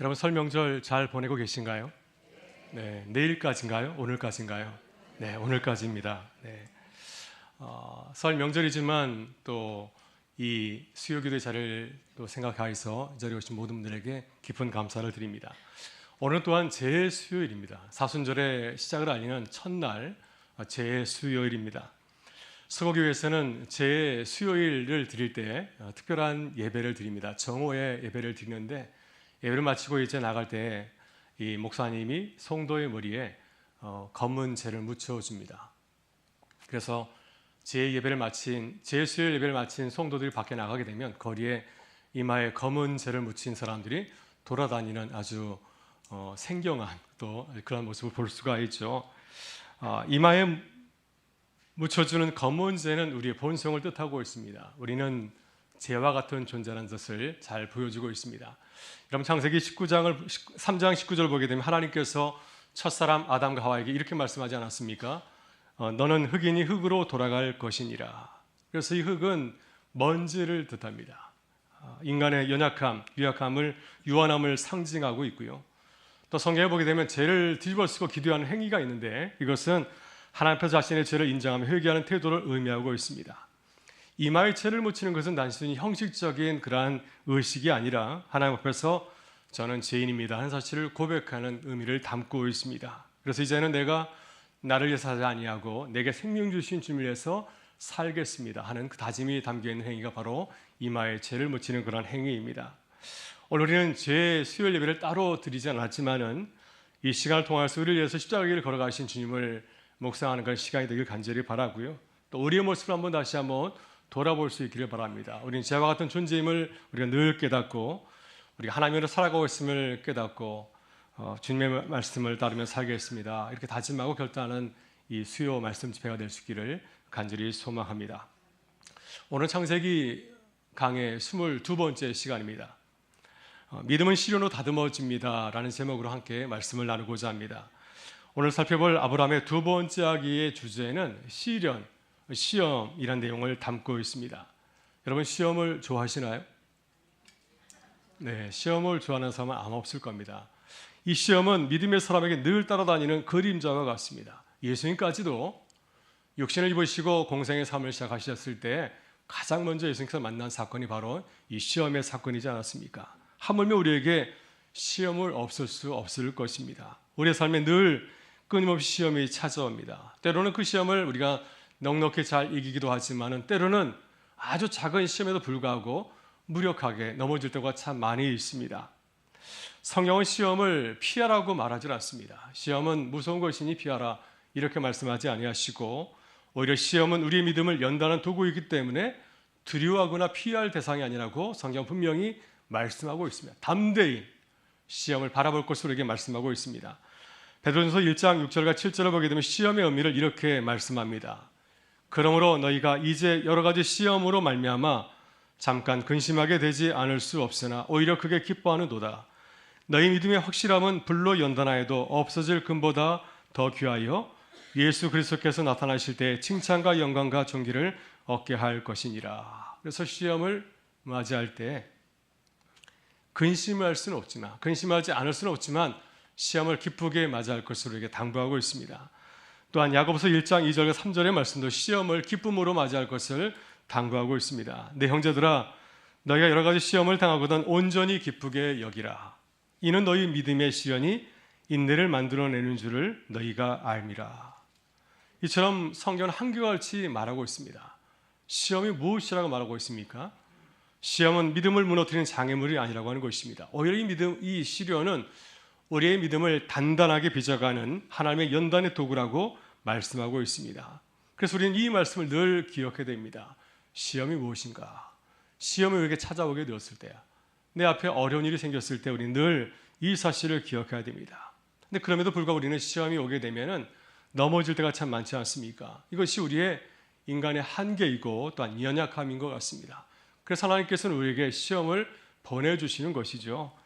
여러분 설 명절 잘 보내고 계신가요? 네, 내일까지인가요? 오늘까지인가요? 네, 오늘까지입니다. 네. 설 명절이지만 또 이 수요기도의 자리를 또 생각하여서 이 자리에 오신 모든 분들에게 깊은 감사를 드립니다. 오늘 또한 제수요일입니다. 사순절의 시작을 알리는 첫날 제수요일입니다. 서거교회에서는 제수요일을 드릴 때 특별한 예배를 드립니다. 정오에 예배를 드리는데 예배를 마치고 이제 나갈 때 이 목사님이 성도의 머리에 검은 재를 묻혀 줍니다. 그래서 제수요일 예배를 마친 성도들이 밖에 나가게 되면 거리에 이마에 검은 재를 묻힌 사람들이 돌아다니는 아주 생경한 또 그런 모습을 볼 수가 있죠. 이마에 묻혀주는 검은 재는 우리의 본성을 뜻하고 있습니다. 우리는 재와 같은 존재라는 것을 잘 보여주고 있습니다. 여러분 창세기 3장 19절을 보게 되면 하나님께서 첫사람 아담과 하와에게 이렇게 말씀하지 않았습니까? 너는 흙이니 흙으로 돌아갈 것이니라. 그래서 이 흙은 먼지를 뜻합니다. 인간의 연약함, 유약함을, 유한함을 상징하고 있고요. 또 성경에 보게 되면 죄를 뒤집어쓰고 기도하는 행위가 있는데 이것은 하나님 앞에 자신의 죄를 인정하며 회개하는 태도를 의미하고 있습니다. 이마에 재를 묻히는 것은 단순히 형식적인 그러한 의식이 아니라 하나님 앞에서 저는 죄인입니다 하는 사실을 고백하는 의미를 담고 있습니다. 그래서 이제는 내가 나를 위해서 하지 아니하고 내게 생명 주신 주님을 위해서 살겠습니다 하는 그 다짐이 담겨있는 행위가 바로 이마에 재를 묻히는 그런 행위입니다. 오늘 우리는 제 수요일 예배를 따로 드리지 않았지만은 이 시간을 통해서 우리를 위해서 십자가 길을 걸어가신 주님을 묵상하는 그런 시간이 되길 간절히 바라고요. 또 우리의 모습을 한번 다시 한번 돌아볼 수 있기를 바랍니다. 우리는 죄와 같은 존재임을 우리가 늘 깨닫고 우리가 하나님으로 살아가고 있음을 깨닫고 주님의 말씀을 따르며 살겠습니다. 이렇게 다짐하고 결단하는 이 수요 말씀 집회가 될 수 있기를 간절히 소망합니다. 오늘 창세기 강의 22번째 시간입니다. 믿음은 시련으로 다듬어집니다 라는 제목으로 함께 말씀을 나누고자 합니다. 오늘 살펴볼 아브라함의 두 번째 아기의 주제는 시험이라는 내용을 담고 있습니다. 여러분 시험을 좋아하시나요? 네, 시험을 좋아하는 사람은 아마 없을 겁니다. 이 시험은 믿음의 사람에게 늘 따라다니는 그림자와 같습니다. 예수님까지도 육신을 입으시고 공생의 삶을 시작하셨을 때 가장 먼저 예수님께서 만난 사건이 바로 이 시험의 사건이지 않았습니까? 하물며 우리에게 시험을 없을 수 없을 것입니다. 우리의 삶에 늘 끊임없이 시험이 찾아옵니다. 때로는 그 시험을 우리가 넉넉히 잘 이기기도 하지만 때로는 아주 작은 시험에도 불구하고 무력하게 넘어질 때가 참 많이 있습니다. 성경은 시험을 피하라고 말하지 않습니다. 시험은 무서운 것이니 피하라 이렇게 말씀하지 아니하시고 오히려 시험은 우리의 믿음을 연단하는 도구이기 때문에 두려워하거나 피할 대상이 아니라고 성경 분명히 말씀하고 있습니다. 담대히 시험을 바라볼 것으로 우리에게 말씀하고 있습니다. 베드로전서 1장 6절과 7절을 보게 되면 시험의 의미를 이렇게 말씀합니다. 그러므로 너희가 이제 여러 가지 시험으로 말미암아 잠깐 근심하게 되지 않을 수 없으나 오히려 크게 기뻐하는도다. 너희 믿음의 확실함은 불로 연단하여도 없어질 금보다 더 귀하여 예수 그리스도께서 나타나실 때 칭찬과 영광과 존귀를 얻게 할 것이니라. 그래서 시험을 맞이할 때 근심하지 않을 수는 없지만 시험을 기쁘게 맞이할 것으로 이렇게 당부하고 있습니다. 또한 야고보서 1장 2절과 3절의 말씀도 시험을 기쁨으로 맞이할 것을 당부하고 있습니다. 내 형제들아 너희가 여러 가지 시험을 당하거든 온전히 기쁘게 여기라. 이는 너희 믿음의 시련이 인내를 만들어내는 줄을 너희가 알미라. 이처럼 성경은 한결같이 말하고 있습니다. 시험이 무엇이라고 말하고 있습니까? 시험은 믿음을 무너뜨리는 장애물이 아니라고 하는 것입니다. 오히려 이 시련은 우리의 믿음을 단단하게 빚어가는 하나님의 연단의 도구라고 말씀하고 있습니다. 그래서 우리는 이 말씀을 늘 기억해야 됩니다. 시험이 무엇인가? 시험이 우리에게 찾아오게 되었을 때야. 내 앞에 어려운 일이 생겼을 때 우리는 늘 이 사실을 기억해야 됩니다. 근데 그럼에도 불구하고 우리는 시험이 오게 되면은 넘어질 때가 참 많지 않습니까? 이것이 우리의 인간의 한계이고 또한 연약함인 것 같습니다. 그래서 하나님께서는 우리에게 시험을 보내주시는 것이죠.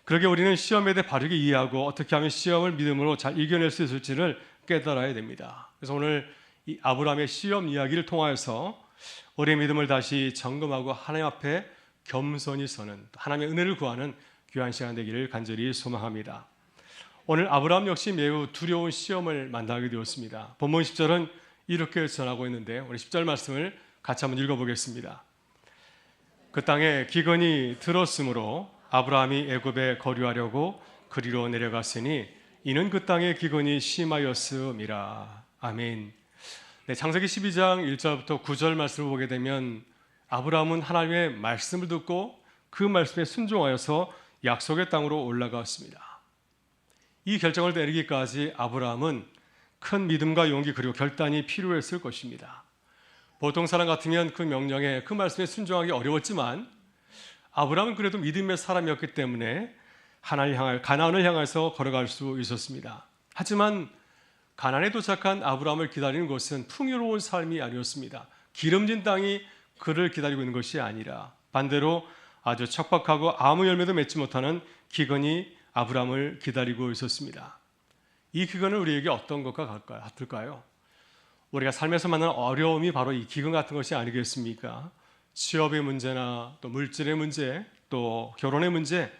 그러게 우리는 시험에 대해 바르게 이해하고 어떻게 하면 시험을 믿음으로 잘 이겨낼 수 있을지를 깨달아야 됩니다. 그래서 오늘 이 아브라함의 시험 이야기를 통하여서 우리의 믿음을 다시 점검하고 하나님 앞에 겸손히 서는 하나님의 은혜를 구하는 귀한 시간 되기를 간절히 소망합니다. 오늘 아브라함 역시 매우 두려운 시험을 만나게 되었습니다. 본문 10절은 이렇게 전하고 있는데 우리 10절 말씀을 같이 한번 읽어보겠습니다. 그 땅에 기근이 들었으므로 아브라함이 애굽에 거류하려고 그리로 내려갔으니 이는 그 땅에 기근이 심하였음이라. 아멘. 네, 창세기 12장 1절부터 9절 말씀을 보게 되면 아브라함은 하나님의 말씀을 듣고 그 말씀에 순종하여서 약속의 땅으로 올라갔습니다. 이 결정을 내리기까지 아브라함은 큰 믿음과 용기 그리고 결단이 필요했을 것입니다. 보통 사람 같으면 그 명령에 그 말씀에 순종하기 어려웠지만 아브라함은 그래도 믿음의 사람이었기 때문에 가나안을 향해서 걸어갈 수 있었습니다. 하지만 가나안에 도착한 아브라함을 기다리는 것은 풍요로운 삶이 아니었습니다. 기름진 땅이 그를 기다리고 있는 것이 아니라 반대로 아주 척박하고 아무 열매도 맺지 못하는 기근이 아브라함을 기다리고 있었습니다. 이 기근은 우리에게 어떤 것과 같을까요? 우리가 삶에서 만나는 어려움이 바로 이 기근 같은 것이 아니겠습니까? 취업의 문제나 또 물질의 문제, 또 결혼의 문제,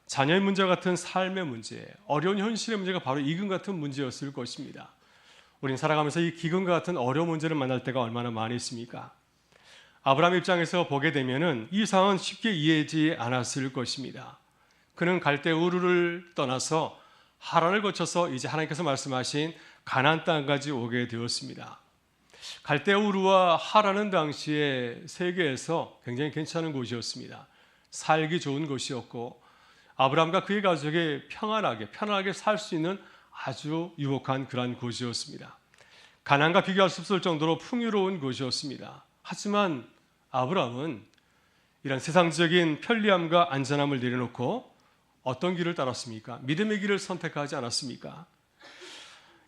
자녀의 문제 같은 삶의 문제, 어려운 현실의 문제가 바로 이 기근 같은 문제였을 것입니다. 우리는 살아가면서 이 기근과 같은 어려운 문제를 만날 때가 얼마나 많이 있습니까? 아브라함 입장에서 보게 되면은 이 상황은 쉽게 이해하지 않았을 것입니다. 그는 갈대 우르를 떠나서 하란을 거쳐서 이제 하나님께서 말씀하신 가나안 땅까지 오게 되었습니다. 갈대 우르와 하란은 당시에 세계에서 굉장히 괜찮은 곳이었습니다. 살기 좋은 곳이었고 아브라함과 그의 가족이 편안하게 살 수 있는 아주 유복한 그러한 곳이었습니다. 가나안과 비교할 수 없을 정도로 풍요로운 곳이었습니다. 하지만 아브라함은 이런 세상적인 편리함과 안전함을 내려놓고 어떤 길을 따랐습니까? 믿음의 길을 선택하지 않았습니까?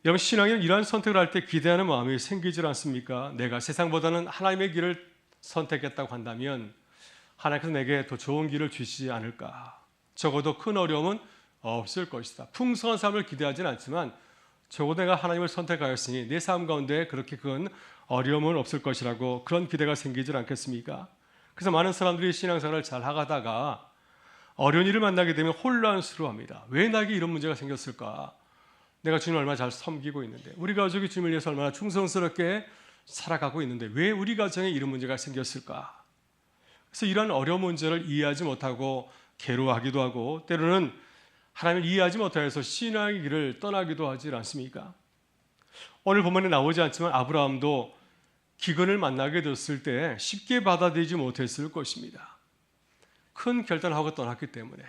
여러분, 신앙에는 이러한 선택을 할 때 기대하는 마음이 생기질 않습니까? 내가 세상보다는 하나님의 길을 선택했다고 한다면 하나님께서 내게 더 좋은 길을 주시지 않을까? 적어도 큰 어려움은 없을 것이다. 풍성한 삶을 기대하지는 않지만 적어도 내가 하나님을 선택하였으니 내 삶 가운데 그렇게 큰 어려움은 없을 것이라고 그런 기대가 생기질 않겠습니까? 그래서 많은 사람들이 신앙생활을 잘 하다가 어려운 일을 만나게 되면 혼란스러워합니다. 왜 나에게 이런 문제가 생겼을까? 내가 주님을 얼마나 잘 섬기고 있는데, 우리 가족이 주님을 위해서 얼마나 충성스럽게 살아가고 있는데 왜 우리 가정에 이런 문제가 생겼을까? 그래서 이러한 어려운 문제를 이해하지 못하고 괴로워하기도 하고 때로는 하나님을 이해하지 못하여서 신앙의 길을 떠나기도 하지 않습니까? 오늘 본문에 나오지 않지만 아브라함도 기근을 만나게 됐을 때 쉽게 받아들이지 못했을 것입니다. 큰 결단을 하고 떠났기 때문에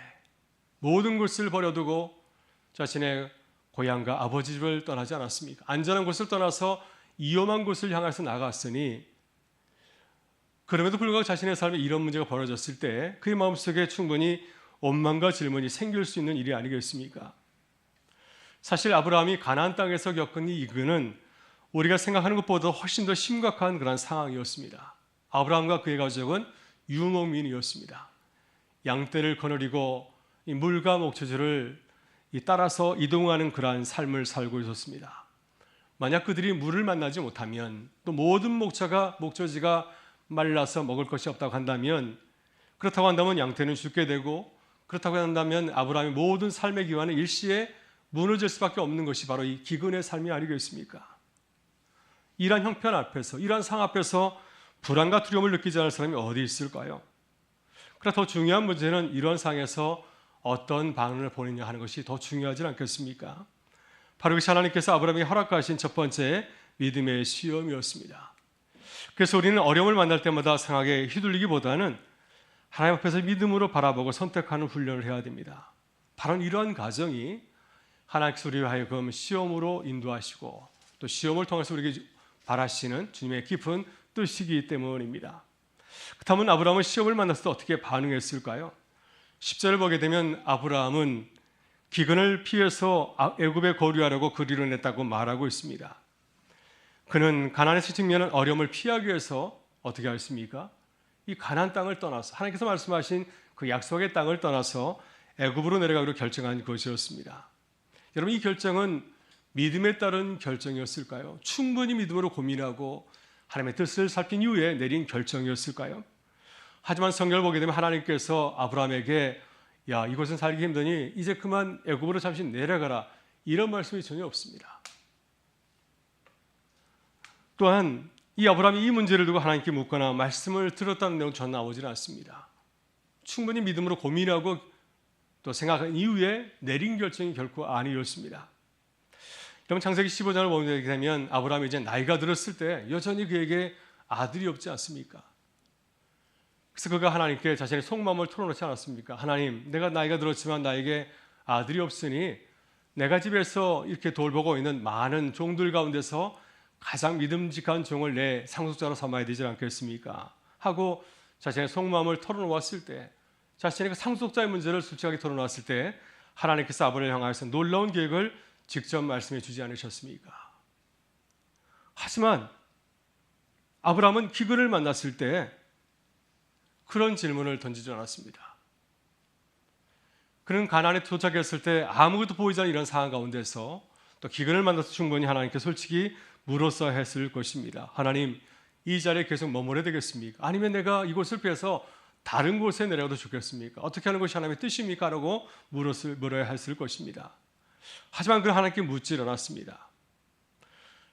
모든 것을 버려두고 자신의 고향과 아버지 집을 떠나지 않았습니까? 안전한 곳을 떠나서 위험한 곳을 향해서 나갔으니 그럼에도 불구하고 자신의 삶에 이런 문제가 벌어졌을 때 그의 마음속에 충분히 원망과 질문이 생길 수 있는 일이 아니겠습니까? 사실 아브라함이 가나안 땅에서 겪은 이 기근은 우리가 생각하는 것보다 훨씬 더 심각한 그런 상황이었습니다. 아브라함과 그의 가족은 유목민이었습니다. 양떼를 거느리고 이 물과 목초지를 따라서 이동하는 그러한 삶을 살고 있었습니다. 만약 그들이 물을 만나지 못하면 또 모든 목초지가 말라서 먹을 것이 없다고 한다면, 그렇다고 한다면 양떼는 죽게 되고, 그렇다고 한다면 아브라함의 모든 삶의 기반은 일시에 무너질 수밖에 없는 것이 바로 이 기근의 삶이 아니겠습니까? 이러한 형편 앞에서, 이러한 상황 앞에서 불안과 두려움을 느끼지 않을 사람이 어디 있을까요? 그러나 더 중요한 문제는 이런 상황에서 어떤 반응을 보이느냐 하는 것이 더 중요하지 않겠습니까? 바로 이것이 하나님께서 아브라함에게 허락하신 첫 번째 믿음의 시험이었습니다. 그래서 우리는 어려움을 만날 때마다 상하게 휘둘리기보다는 하나님 앞에서 믿음으로 바라보고 선택하는 훈련을 해야 됩니다. 바로 이러한 과정이 하나님께서 우리를 하여금 시험으로 인도하시고 또 시험을 통해서 우리에게 바라시는 주님의 깊은 뜻이기 때문입니다. 그렇다면 아브라함은 시험을 만났을 때 어떻게 반응했을까요? 10절을 보게 되면 아브라함은 기근을 피해서 애굽에 거류하려고 그리로 냈다고 말하고 있습니다. 그는 가나안에서 직면한 어려움을 피하기 위해서 어떻게 하였습니까? 이 가나안 땅을 떠나서 하나님께서 말씀하신 그 약속의 땅을 떠나서 애굽으로 내려가기로 결정한 것이었습니다. 여러분, 이 결정은 믿음에 따른 결정이었을까요? 충분히 믿음으로 고민하고 하나님의 뜻을 살핀 이후에 내린 결정이었을까요? 하지만 성경을 보게 되면 하나님께서 아브라함에게 야, 이곳은 살기 힘드니 이제 그만 애굽으로 잠시 내려가라, 이런 말씀이 전혀 없습니다. 또한 이 아브라함이 이 문제를 두고 하나님께 묻거나 말씀을 들었다는 내용 전 나오지는 않습니다. 충분히 믿음으로 고민하고 또 생각한 이후에 내린 결정이 결코 아니었습니다. 여러분, 창세기 15장을 보게 되면 아브라함이 이제 나이가 들었을 때 여전히 그에게 아들이 없지 않습니까? 그래서 그가 하나님께 자신의 속마음을 털어놓지 않았습니까? 하나님, 내가 나이가 들었지만 나에게 아들이 없으니 내가 집에서 이렇게 돌보고 있는 많은 종들 가운데서 가장 믿음직한 종을 내 상속자로 삼아야 되지 않겠습니까? 하고 자신의 속마음을 털어놓았을 때, 자신의 그 상속자의 문제를 솔직하게 털어놓았을 때 하나님께서 아브라함을 향하여서 놀라운 계획을 직접 말씀해 주지 않으셨습니까? 하지만 아브라함은 기근을 만났을 때 그런 질문을 던지지 않았습니다. 그는 가나안에 도착했을 때 아무것도 보이지 않는 이런 상황 가운데서 또 기근을 만나서 충분히 하나님께 솔직히 물었어야 했을 것입니다. 하나님, 이 자리에 계속 머물러야 되겠습니까? 아니면 내가 이곳을 피해서 다른 곳에 내려가도 좋겠습니까? 어떻게 하는 것이 하나님의 뜻입니까? 라고 물어야 했을 것입니다. 하지만 그는 하나님께 묻지 않았습니다.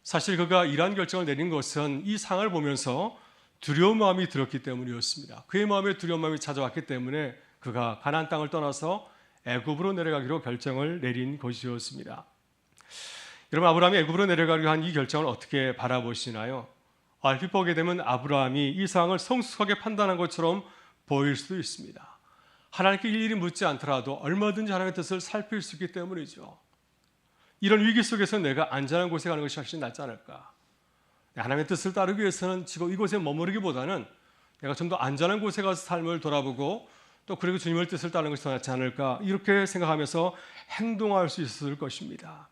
사실 그가 이러한 결정을 내린 것은 이 상황을 보면서 두려운 마음이 들었기 때문이었습니다. 그의 마음에 두려운 마음이 찾아왔기 때문에 그가 가나안 땅을 떠나서 애굽으로 내려가기로 결정을 내린 것이었습니다. 여러분, 아브라함이 애굽으로 내려가기로 한 이 결정을 어떻게 바라보시나요? 얼핏 보게 되면 아브라함이 이 상황을 성숙하게 판단한 것처럼 보일 수도 있습니다. 하나님께 일일이 묻지 않더라도 얼마든지 하나님의 뜻을 살필 수 있기 때문이죠. 이런 위기 속에서 내가 안전한 곳에 가는 것이 훨씬 낫지 않을까? 하나님의 뜻을 따르기 위해서는 지금 이곳에 머무르기보다는 내가 좀 더 안전한 곳에 가서 삶을 돌아보고 또 그리고 주님의 뜻을 따르는 것이 더 낫지 않을까, 이렇게 생각하면서 행동할 수 있을 것입니다.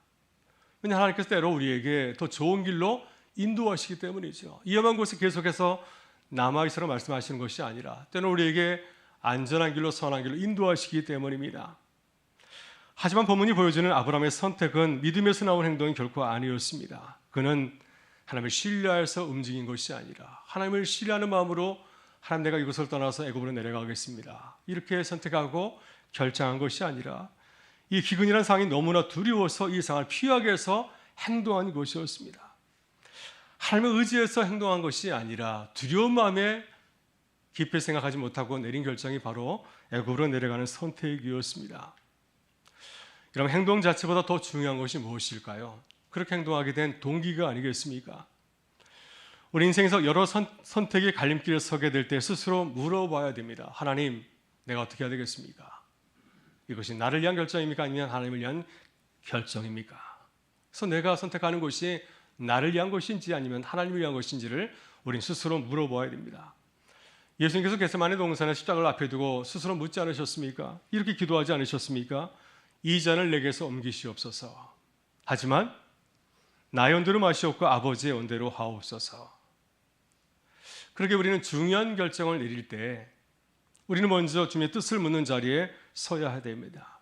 왜냐하면 하나님께서 때로 우리에게 더 좋은 길로 인도하시기 때문이죠. 위험한 곳에 계속해서 남아있으라 말씀하시는 것이 아니라 때로 우리에게 안전한 길로, 선한 길로 인도하시기 때문입니다. 하지만 본문이 보여주는 아브라함의 선택은 믿음에서 나온 행동이 결코 아니었습니다. 그는 하나님을 신뢰해서 움직인 것이 아니라 하나님을 신뢰하는 마음으로 하나님, 내가 이곳을 떠나서 애굽으로 내려가겠습니다, 이렇게 선택하고 결정한 것이 아니라 이 기근이라는 상황이 너무나 두려워서 이 상황을 피하기 위해서 행동한 것이었습니다. 하나님을 의지해서 행동한 것이 아니라 두려운 마음에 깊이 생각하지 못하고 내린 결정이 바로 애굽으로 내려가는 선택이었습니다. 여러분, 행동 자체보다 더 중요한 것이 무엇일까요? 그렇게 행동하게 된 동기가 아니겠습니까? 우리 인생에서 여러 선택의 갈림길에 서게 될 때 스스로 물어봐야 됩니다. 하나님, 내가 어떻게 해야 되겠습니까? 이것이 나를 위한 결정입니까? 아니면 하나님을 위한 결정입니까? 그래서 내가 선택하는 것이 나를 위한 것인지 아니면 하나님을 위한 것인지를 우린 스스로 물어봐야 됩니다. 예수님께서 겟세마네 동산에 십자가를 앞에 두고 스스로 묻지 않으셨습니까? 이렇게 기도하지 않으셨습니까? 이 잔을 내게서 옮기시옵소서. 하지만 나의 온대로 마시옵고 아버지의 온대로 하옵소서. 그렇게 우리는 중요한 결정을 내릴 때 우리는 먼저 주님의 뜻을 묻는 자리에 서야 됩니다.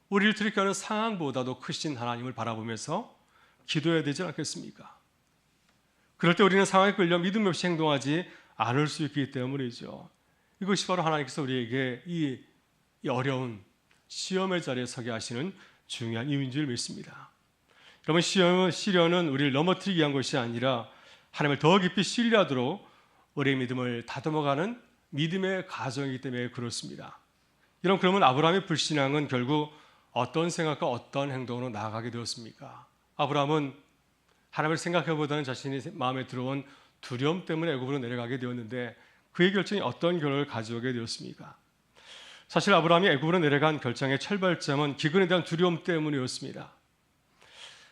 우리를 들이켜하는 상황보다도 크신 하나님을 바라보면서 기도해야 되지 않겠습니까? 그럴 때 우리는 상황에 끌려 믿음 없이 행동하지 않을 수 있기 때문이죠. 이것이 바로 하나님께서 우리에게 이 어려운 시험의 자리에 서게 하시는 중요한 이유인 줄 믿습니다. 여러분, 시련은 우리를 넘어뜨리기 위한 것이 아니라 하나님을 더 깊이 신뢰하도록 우리의 믿음을 다듬어가는 믿음의 과정이기 때문에 그렇습니다. 여러분, 그러면 아브라함의 불신앙은 결국 어떤 생각과 어떤 행동으로 나아가게 되었습니까? 아브라함은 하나님을 생각해보다는 자신의 마음에 들어온 두려움 때문에 애굽으로 내려가게 되었는데 그의 결정이 어떤 결과를 가져오게 되었습니까? 사실 아브라함이 애굽으로 내려간 결정의 철발점은 기근에 대한 두려움 때문이었습니다.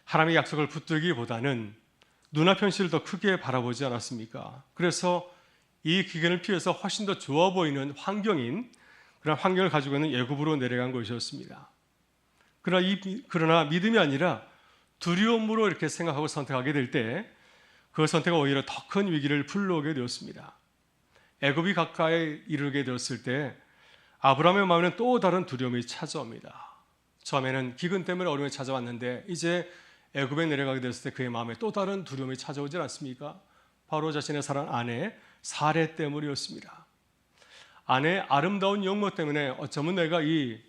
하나님의 약속을 붙들기보다는 눈앞 현실을 더 크게 바라보지 않았습니까? 그래서 이 기근을 피해서 훨씬 더 좋아 보이는 환경인 그런 환경을 가지고 있는 애굽으로 내려간 것이었습니다. 그러나 믿음이 아니라 두려움으로 이렇게 생각하고 선택하게 될 때 그 선택은 오히려 더 큰 위기를 불러오게 되었습니다. 애굽이 가까이 이르게 되었을 때 아브라함의 마음에는 또 다른 두려움이 찾아옵니다. 처음에는 기근 때문에 어려움이 찾아왔는데 이제 애굽에 내려가게 됐을 때 그의 마음에 또 다른 두려움이 찾아오지 않습니까? 바로 자신의 사랑 아내 사례 때문이었습니다. 아내의 아름다운 용모 때문에 어쩌면 내가 이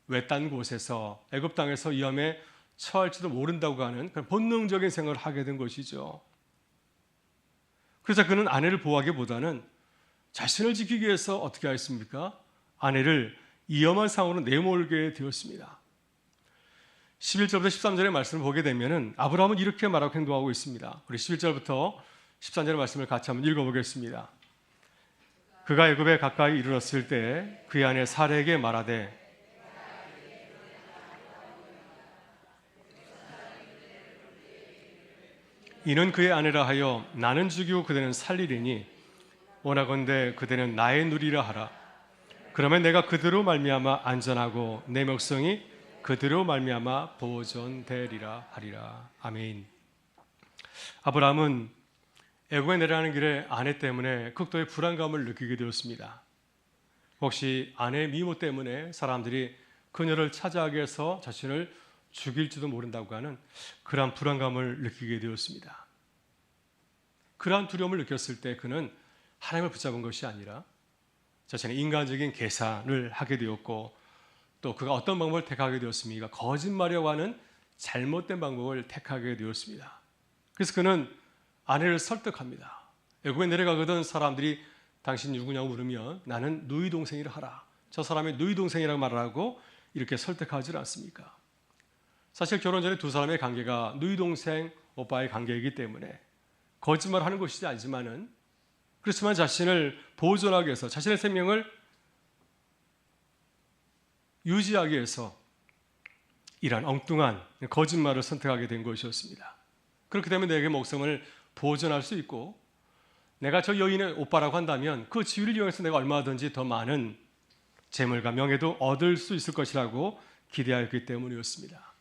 외딴 곳에서 애굽 땅에서 위험에 처할지도 모른다고 하는 그런 본능적인 생각을 하게 된 것이죠. 그래서 그는 아내를 보호하기보다는 자신을 지키기 위해서 어떻게 하였습니까? 아내를 위험한 상황으로 내몰게 되었습니다. 11절부터 13절의 말씀을 보게 되면 아브라함은 이렇게 말하고 행동하고 있습니다. 우리 11절부터 13절의 말씀을 같이 한번 읽어보겠습니다. 그가 애굽에 가까이 이르렀을 때 그의 아내 사레에게 말하되 이는 그의 아내라 하여 나는 죽이고 그대는 살리리니 원하건대 그대는 나의 누리라 하라. 그러면 내가 그대로 말미암아 안전하고 내 명성이 그대로 말미암아 보존되리라 하리라. 아멘. 아브라함은 애굽에 내려가는 길에 아내 때문에 극도의 불안감을 느끼게 되었습니다. 혹시 아내의 미모 때문에 사람들이 그녀를 차지하게 해서 자신을 죽일지도 모른다고 하는 그러한 불안감을 느끼게 되었습니다. 그러한 두려움을 느꼈을 때 그는 하나님을 붙잡은 것이 아니라 자신의 인간적인 계산을 하게 되었고 또 그가 어떤 방법을 택하게 되었습니까? 거짓말이라고 하는 잘못된 방법을 택하게 되었습니다. 그래서 그는 아내를 설득합니다. 애굽에 내려가거든 사람들이 당신 누구냐고 물으면 나는 누이 동생이라 하라. 저 사람이 누이 동생이라고 말을 하고 이렇게 설득하지 않습니까? 사실 결혼 전에 두 사람의 관계가 누이 동생 오빠의 관계이기 때문에 거짓말하는 것이지 아니지만은 그렇지만 자신을 보존하기 위해서 자신의 생명을 유지하기 위해서 이러한 엉뚱한 거짓말을 선택하게 된 것이었습니다. 그렇기 때문에 내게 목숨을 보존할 수 있고 내가 저 여인의 오빠라고 한다면 그 지위를 이용해서 내가 얼마든지 더 많은 재물과 명예도 얻을 수 있을 것이라고 기대하였기 때문이었습니다.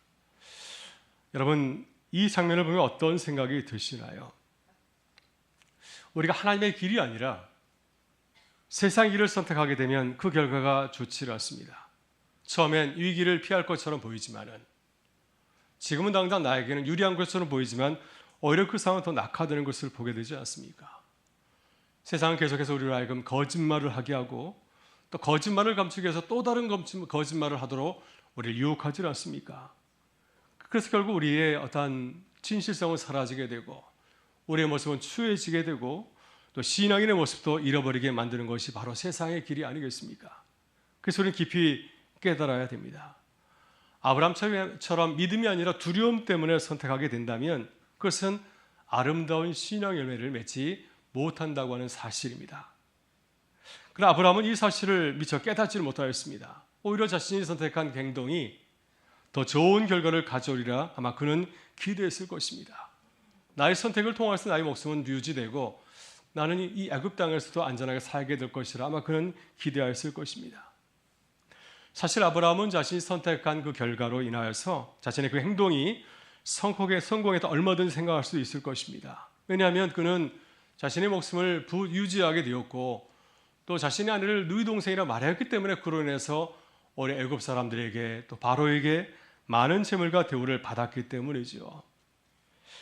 여러분 이 장면을 보면 어떤 생각이 드시나요? 우리가 하나님의 길이 아니라 세상 길을 선택하게 되면 그 결과가 좋지 않습니다. 처음엔 위기를 피할 것처럼 보이지만은 지금은 당장 나에게는 유리한 것처럼 보이지만 오히려 그 상황은 더 낙화되는 것을 보게 되지 않습니까? 세상은 계속해서 우리로 하여금 거짓말을 하게 하고 또 거짓말을 감추기 위해서 또 다른 거짓말을 하도록 우리를 유혹하지 않습니까? 그래서 결국 우리의 어떠한 진실성은 사라지게 되고 우리의 모습은 추해지게 되고 또 신앙인의 모습도 잃어버리게 만드는 것이 바로 세상의 길이 아니겠습니까? 그래서 우리는 깊이 깨달아야 됩니다. 아브라함처럼 믿음이 아니라 두려움 때문에 선택하게 된다면 그것은 아름다운 신앙 열매를 맺지 못한다고 하는 사실입니다. 그러나 아브라함은 이 사실을 미처 깨닫지를 못하였습니다. 오히려 자신이 선택한 행동이 더 좋은 결과를 가져오리라 아마 그는 기대했을 것입니다. 나의 선택을 통해서 나의 목숨은 유지되고 나는 이 애굽 땅에서도 안전하게 살게 될 것이라 아마 그는 기대하였을 것입니다. 사실 아브라함은 자신이 선택한 그 결과로 인하여서 자신의 그 행동이 성공했다 얼마든지 생각할 수도 있을 것입니다. 왜냐하면 그는 자신의 목숨을 유지하게 되었고 또 자신의 아내를 누이 동생이라 말했기 때문에 그로 인해서 우리 애굽 사람들에게 또 바로에게 많은 재물과 대우를 받았기 때문이죠.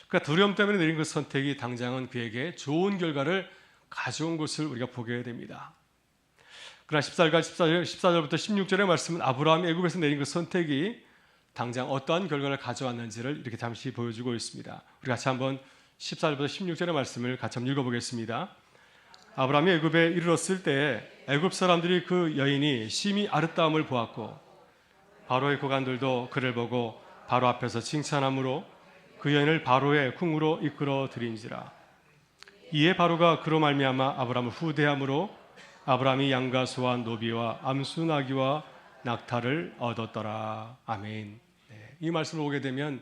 그러니까 두려움 때문에 내린 그 선택이 당장은 그에게 좋은 결과를 가져온 것을 우리가 보게 됩니다. 그러나 14절부터 16절의 말씀은 아브라함이 애굽에서 내린 그 선택이 당장 어떠한 결과를 가져왔는지를 이렇게 잠시 보여주고 있습니다. 우리 같이 한번 14절부터 16절의 말씀을 같이 한번 읽어보겠습니다. 아브라함이 애굽에 이르렀을 때 애굽 사람들이 그 여인이 심히 아름다움을 보았고 바로의 고관들도 그를 보고 바로 앞에서 칭찬함으로 그 여인을 바로의 궁으로 이끌어 들인지라. 이에 바로가 그로 말미암아 아브라함을 후대함으로 아브라함이 양과 소와 노비와 암수 나귀와 낙타를 얻었더라. 아멘. 네, 이 말씀을 보게 되면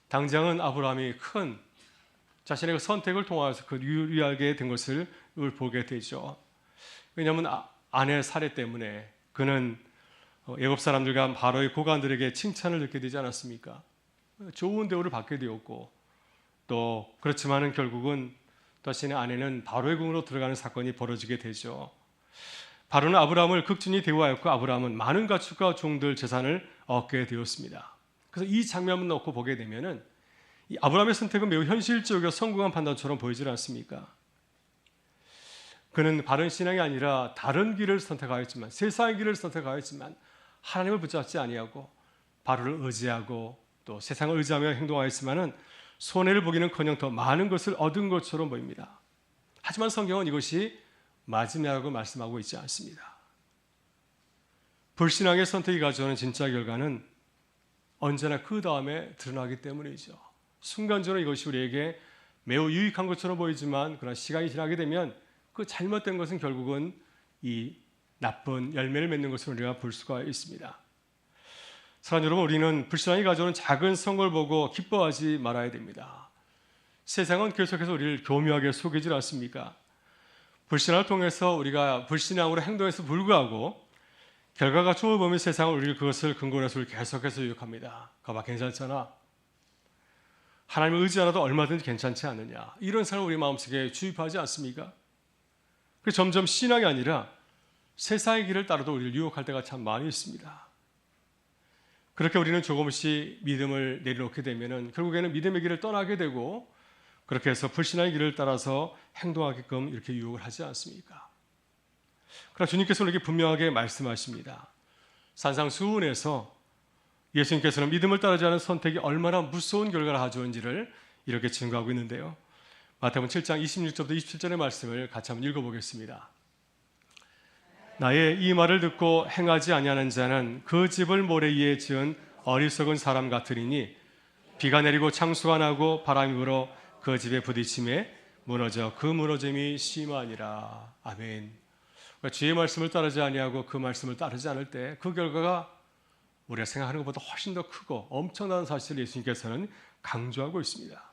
당장은 아브라함이 큰 자신의 그 선택을 통해서 그 유리하게 된 것을 보게 되죠. 왜냐하면 아내 살해 때문에 그는 애굽 사람들과 바로의 고관들에게 칭찬을 듣게 되지 않았습니까? 좋은 대우를 받게 되었고 또 그렇지만은 결국은 자신의 아내는 바로의 궁으로 들어가는 사건이 벌어지게 되죠. 바로는 아브라함을 극진히 대우하였고 아브라함은 많은 가축과 종들 재산을 얻게 되었습니다. 그래서 이 장면을 놓고 보게 되면은 이 아브라함의 선택은 매우 현실적이고 성공한 판단처럼 보이지 않습니까? 그는 바른 신앙이 아니라 다른 길을 선택하였지만, 세상의 길을 선택하였지만 하나님을 붙잡지 아니하고 바로를 의지하고 또 세상을 의지하며 행동하였지만은 손해를 보기는커녕 더 많은 것을 얻은 것처럼 보입니다. 하지만 성경은 이것이 맞음이라고 말씀하고 있지 않습니다. 불신앙의 선택이 가져오는 진짜 결과는 언제나 그 다음에 드러나기 때문이죠. 순간적으로 이것이 우리에게 매우 유익한 것처럼 보이지만 그러나 시간이 지나게 되면 그 잘못된 것은 결국은 이 나쁜 열매를 맺는 것을 우리가 볼 수가 있습니다. 사랑하는 여러분, 우리는 불신앙이 가져오는 작은 성공을 보고 기뻐하지 말아야 됩니다. 세상은 계속해서 우리를 교묘하게 속이질 않습니까? 불신앙을 통해서 우리가 불신앙으로 행동해서 불구하고 결과가 좋아 보면 세상은 우리를 그것을 근거로 해서 계속해서 유혹합니다. 거봐, 괜찮잖아. 하나님을 의지 않아도 얼마든지 괜찮지 않느냐. 이런 사람을 우리 마음속에 주입하지 않습니까? 그래서 점점 신앙이 아니라 세상의 길을 따라도 우리를 유혹할 때가 참 많이 있습니다. 그렇게 우리는 조금씩 믿음을 내려놓게 되면 결국에는 믿음의 길을 떠나게 되고 그렇게 해서 불신앙의 길을 따라서 행동하게끔 이렇게 유혹을 하지 않습니까? 그러나 주님께서 우리에게 분명하게 말씀하십니다. 산상수훈에서 예수님께서는 믿음을 따르지 않은 선택이 얼마나 무서운 결과를 가져온지를 이렇게 증거하고 있는데요. 마태복음 7장 26절부터 27절의 말씀을 같이 한번 읽어보겠습니다. 나의 이 말을 듣고 행하지 아니하는 자는 그 집을 모래 위에 지은 어리석은 사람 같으리니 비가 내리고 창수가 나고 바람이 불어 그 집에 부딪힘에 무너져 그 무너짐이 심하니라. 아멘. 그러니까 주의 말씀을 따르지 아니하고 그 말씀을 따르지 않을 때 그 결과가 우리가 생각하는 것보다 훨씬 더 크고 엄청난 사실을 예수님께서는 강조하고 있습니다.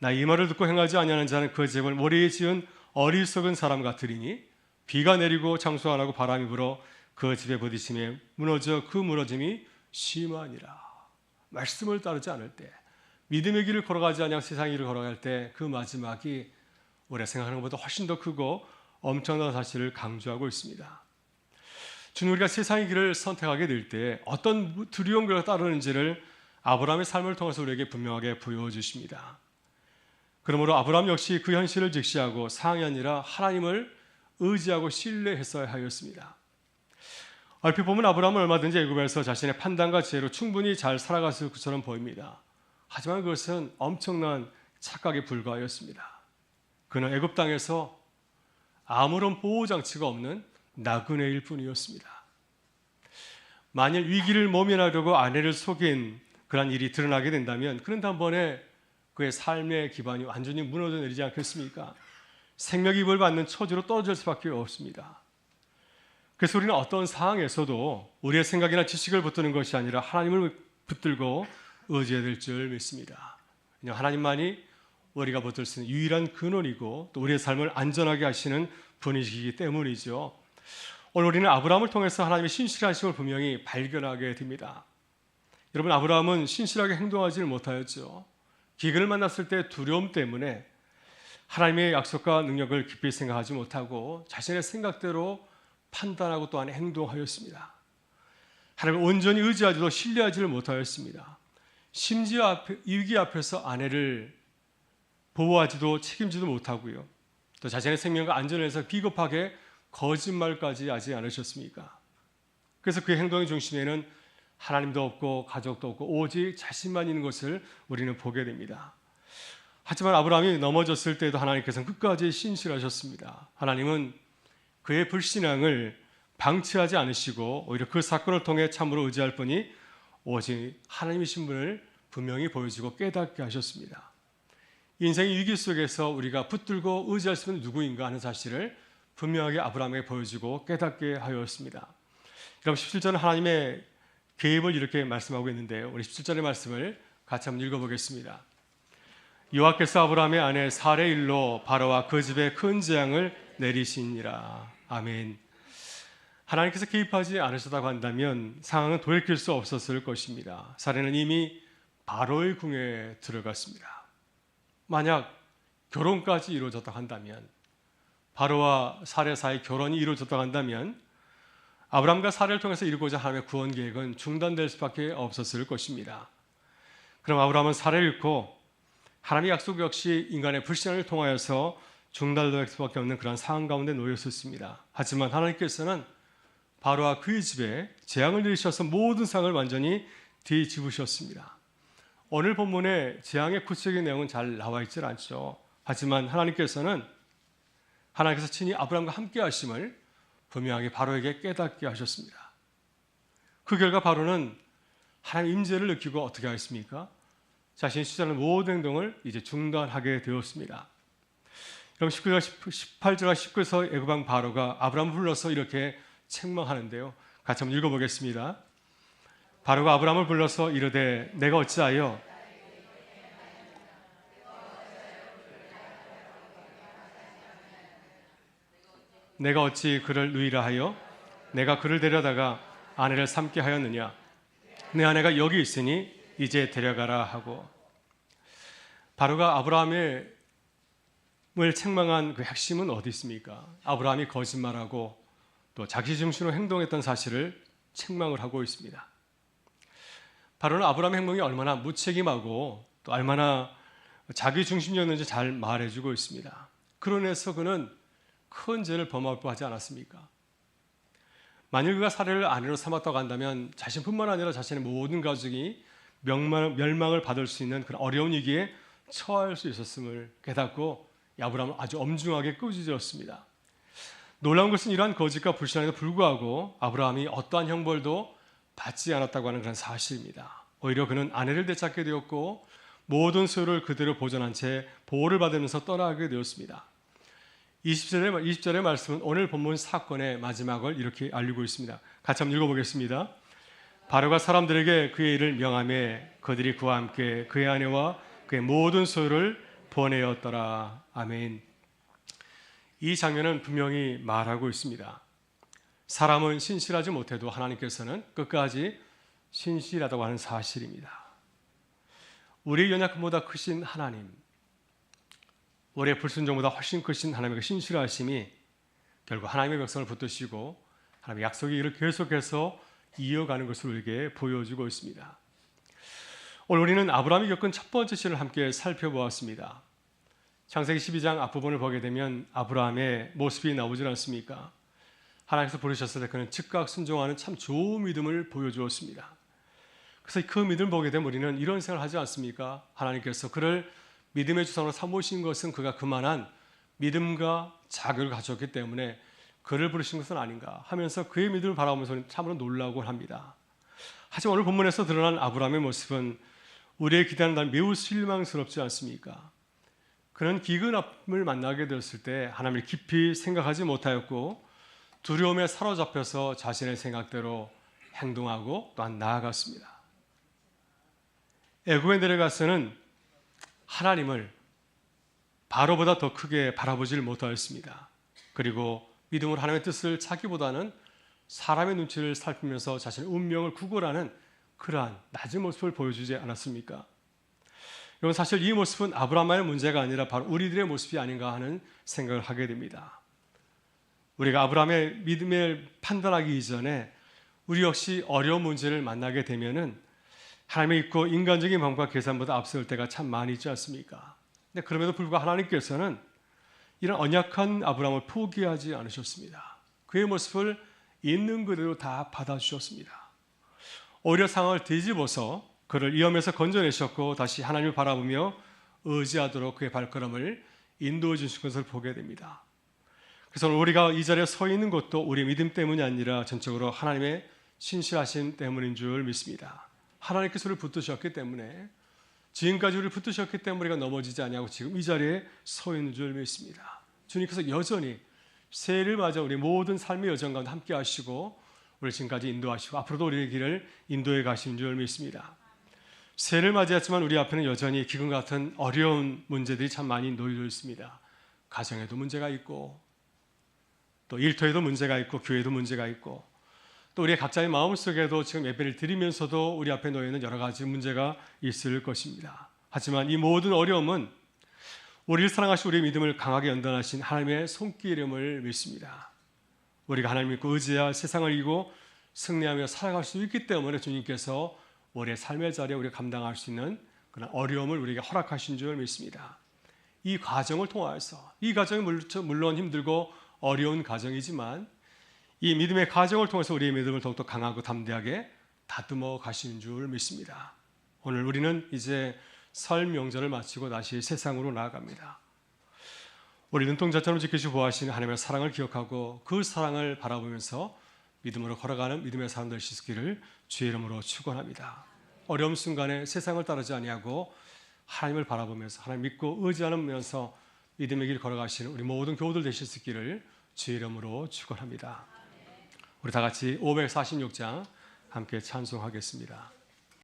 나 이 말을 듣고 행하지 아니하는 자는 그 집을 모래에 지은 어리석은 사람 같으리니 비가 내리고 창수가 나고 바람이 불어 그 집에 부딪힘에 무너져 그 무너짐이 심하니라. 말씀을 따르지 않을 때, 믿음의 길을 걸어가지 아니하고 세상의 길을 걸어갈 때 그 마지막이 우리가 생각하는 것보다 훨씬 더 크고 엄청난 사실을 강조하고 있습니다. 주는 우리가 세상의 길을 선택하게 될 때 어떤 두려운 결과가 따르는지를 아브라함의 삶을 통해서 우리에게 분명하게 보여주십니다. 그러므로 아브라함 역시 그 현실을 직시하고 상황이 아니라 하나님을 의지하고 신뢰했어야 하였습니다. 얼핏 보면 아브라함은 얼마든지 애굽에서 자신의 판단과 지혜로 충분히 잘 살아갔을 것처럼 보입니다. 하지만 그것은 엄청난 착각에 불과하였습니다. 그는 애굽 땅에서 아무런 보호장치가 없는 나그네일 뿐이었습니다. 만일 위기를 모면하려고 아내를 속인 그런 일이 드러나게 된다면 그는 단번에 그의 삶의 기반이 완전히 무너져 내리지 않겠습니까? 생명입을 받는 처지로 떨어질 수밖에 없습니다. 그래서 우리는 어떤 상황에서도 우리의 생각이나 지식을 붙드는 것이 아니라 하나님을 붙들고 의지해야 될 줄 믿습니다. 왜냐하면 하나님만이 우리가 붙들 수 있는 유일한 근원이고 또 우리의 삶을 안전하게 하시는 분이시기 때문이죠. 오늘 우리는 아브라함을 통해서 하나님의 신실하심을 분명히 발견하게 됩니다. 여러분, 아브라함은 신실하게 행동하지를 못하였죠. 기근을 만났을 때 두려움 때문에 하나님의 약속과 능력을 깊이 생각하지 못하고 자신의 생각대로 판단하고 또한 행동하였습니다. 하나님을 온전히 의지하지도 신뢰하지를 못하였습니다. 심지어 위기 앞에서 아내를 보호하지도 책임지도 못하고요. 또 자신의 생명과 안전을 위해서 비겁하게 거짓말까지 하지 않으셨습니까? 그래서 그의 행동의 중심에는 하나님도 없고 가족도 없고 오직 자신만 있는 것을 우리는 보게 됩니다. 하지만 아브라함이 넘어졌을 때도 하나님께서는 끝까지 신실하셨습니다. 하나님은 그의 불신앙을 방치하지 않으시고 오히려 그 사건을 통해 참으로 의지할 분이 오직 하나님이신 분을 분명히 보여주고 깨닫게 하셨습니다. 인생의 위기 속에서 우리가 붙들고 의지할 수 있는 누구인가 하는 사실을 분명하게 아브라함에게 보여주고 깨닫게 하였습니다. 그럼 17절은 하나님의 계획을 이렇게 말씀하고 있는데요. 우리 17절의 말씀을 같이 한번 읽어보겠습니다. 여호와께서 아브라함의 아내 사레의 일로 바로와 그 집에 큰 재앙을 내리시니라. 아멘. 하나님께서 개입하지 않으셨다고 한다면 상황은 돌이킬 수 없었을 것입니다. 사레는 이미 바로의 궁에 들어갔습니다. 만약 결혼까지 이루어졌다고 한다면, 바로와 사레 사이 결혼이 이루어졌다고 한다면 아브라함과 사레를 통해서 이루고자 하나님의 구원 계획은 중단될 수밖에 없었을 것입니다. 그럼 아브라함은 사레를 잃고 하나님의 약속 역시 인간의 불신앙을 통하여서 중달될 수밖에 없는 그런 상황 가운데 놓였었습니다. 하지만 하나님께서는 바로와 그의 집에 재앙을 내리셔서 모든 상을 완전히 뒤집으셨습니다. 오늘 본문에 재앙의 구체적인 내용은 잘 나와 있질 않죠. 하지만 하나님께서 친히 아브라함과 함께 하심을 분명하게 바로에게 깨닫게 하셨습니다. 그 결과 바로는 하나님의 임재를 느끼고 어떻게 하였습니까? 자신이 시작하는 모든 행동을 이제 중단하게 되었습니다. 그럼 18절과 19절에서 애굽왕 바로가 아브라함을 불러서 이렇게 책망하는데요. 같이 한번 읽어보겠습니다. 바로가 아브라함을 불러서 이르되 내가 어찌하여 내가 어찌 그를 누이라 하여 내가 그를 데려다가 아내를 삼게 하였느냐? 내 아내가 여기 있으니 이제 데려가라 하고. 바로가 아브라함을 책망한 그 핵심은 어디 있습니까? 아브라함이 거짓말하고 또 자기 중심으로 행동했던 사실을 책망을 하고 있습니다. 바로는 아브라함의 행동이 얼마나 무책임하고 또 얼마나 자기 중심이었는지 잘 말해주고 있습니다. 그로 인해서 그는 큰 죄를 범할 뻔하지 않았습니까? 만일 그가 살해를 아내로 삼았다고 한다면 자신뿐만 아니라 자신의 모든 가족이 멸망을 받을 수 있는 그런 어려운 위기에 처할 수 있었음을 깨닫고 아브라함은 아주 엄중하게 꾸짖었습니다. 놀라운 것은 이러한 거짓과 불신앙에도 불구하고 아브라함이 어떠한 형벌도 받지 않았다고 하는 그런 사실입니다. 오히려 그는 아내를 되찾게 되었고 모든 소유를 그대로 보존한 채 보호를 받으면서 떠나게 되었습니다. 20절의 말씀은 오늘 본문 사건의 마지막을 이렇게 알리고 있습니다. 같이 한번 읽어보겠습니다. 바로가 사람들에게 그의 일을 명하며 그들이 그와 함께 그의 아내와 그의 모든 소유를 보내었더라. 아멘. 이 장면은 분명히 말하고 있습니다. 사람은 신실하지 못해도 하나님께서는 끝까지 신실하다고 하는 사실입니다. 우리의 연약함보다 크신 하나님, 우리의 불순종보다 훨씬 크신 하나님의 신실하심이 결국 하나님의 백성을 붙드시고 하나님의 약속의 일을 계속해서 이어가는 것을 우리에게 보여주고 있습니다. 오늘 우리는 아브라함이 겪은 첫 번째 시를 함께 살펴보았습니다. 창세기 12장 앞부분을 보게 되면 아브라함의 모습이 나오질 않습니까? 하나님께서 부르셨을 때 그는 즉각 순종하는 참 좋은 믿음을 보여주었습니다. 그래서 그 믿음을 보게 되면 우리는 이런 생각을 하지 않습니까? 하나님께서 그를 믿음의 주상으로 삼으신 것은 그가 그만한 믿음과 자격을 가졌기 때문에 그를 부르신 것은 아닌가 하면서 그의 믿음을 바라보면서 참으로 놀라곤 합니다. 하지만 오늘 본문에서 드러난 아브라함의 모습은 우리의 기대하는 날 매우 실망스럽지 않습니까? 그는 기근함을 만나게 되었을 때 하나님을 깊이 생각하지 못하였고 두려움에 사로잡혀서 자신의 생각대로 행동하고 또한 나아갔습니다. 애굽에 내려가서는 하나님을 바로보다 더 크게 바라보질 못하였습니다. 그리고 믿음으로 하나님의 뜻을 찾기보다는 사람의 눈치를 살피면서 자신의 운명을 구걸하는 그러한 낮은 모습을 보여주지 않았습니까? 여러분, 사실 이 모습은 아브라함만의 문제가 아니라 바로 우리들의 모습이 아닌가 하는 생각을 하게 됩니다. 우리가 아브라함의 믿음을 판단하기 이전에 우리 역시 어려운 문제를 만나게 되면은 하나님의 있고 인간적인 방법과 계산보다 앞설 때가 참 많이 있지 않습니까? 근데 그럼에도 불구하고 하나님께서는 이런 언약한 아브라함을 포기하지 않으셨습니다. 그의 모습을 있는 그대로 다 받아주셨습니다. 오히려 상황을 뒤집어서 그를 위험에서 건져내셨고 다시 하나님을 바라보며 의지하도록 그의 발걸음을 인도해 주신 것을 보게 됩니다. 그래서 우리가 이 자리에 서 있는 것도 우리의 믿음 때문이 아니라 전적으로 하나님의 신실하심 때문인 줄 믿습니다. 하나님께서 우리를 붙드셨기 때문에 지금까지 우리를 붙드셨기 때문에 우리가 넘어지지 아니하고 지금 이 자리에 서 있는 줄 믿습니다. 주님께서 여전히 새해를 맞아 우리 모든 삶의 여정 가운데 함께 하시고 우리를 지금까지 인도하시고 앞으로도 우리의 길을 인도해 가시는 줄 믿습니다. 새해를 맞이했지만 우리 앞에는 여전히 기근 같은 어려운 문제들이 참 많이 놓여 있습니다. 가정에도 문제가 있고 또 일터에도 문제가 있고 교회에도 문제가 있고 또 우리의 각자의 마음속에도 지금 예배를 드리면서도 우리 앞에 놓여 있는 여러 가지 문제가 있을 것입니다. 하지만 이 모든 어려움은 우리를 사랑하시고 우리의 믿음을 강하게 연단하신 하나님의 손길임을 믿습니다. 우리가 하나님 믿고 의지해야 세상을 이기고 승리하며 살아갈 수 있기 때문에 주님께서 우리의 삶의 자리에 우리가 감당할 수 있는 그런 어려움을 우리에게 허락하신 줄 믿습니다. 이 과정을 통하여서, 이 과정이 물론 힘들고 어려운 과정이지만 이 믿음의 과정을 통해서 우리의 믿음을 더욱더 강하고 담대하게 다듬어 가시는 줄 믿습니다. 오늘 우리는 이제 설 명절을 마치고 다시 세상으로 나아갑니다. 우리 눈동자처럼 지키시고 보호하시는 하나님의 사랑을 기억하고 그 사랑을 바라보면서 믿음으로 걸어가는 믿음의 사람 될 수 있기를 주의 이름으로 축원합니다. 어려운 순간에 세상을 따르지 아니하고 하나님을 바라보면서 하나님 믿고 의지하면서 믿음의 길 걸어가시는 우리 모든 교우들 되실 수 있기를 주의 이름으로 축원합니다. 우리 다 같이 546장 함께 찬송하겠습니다.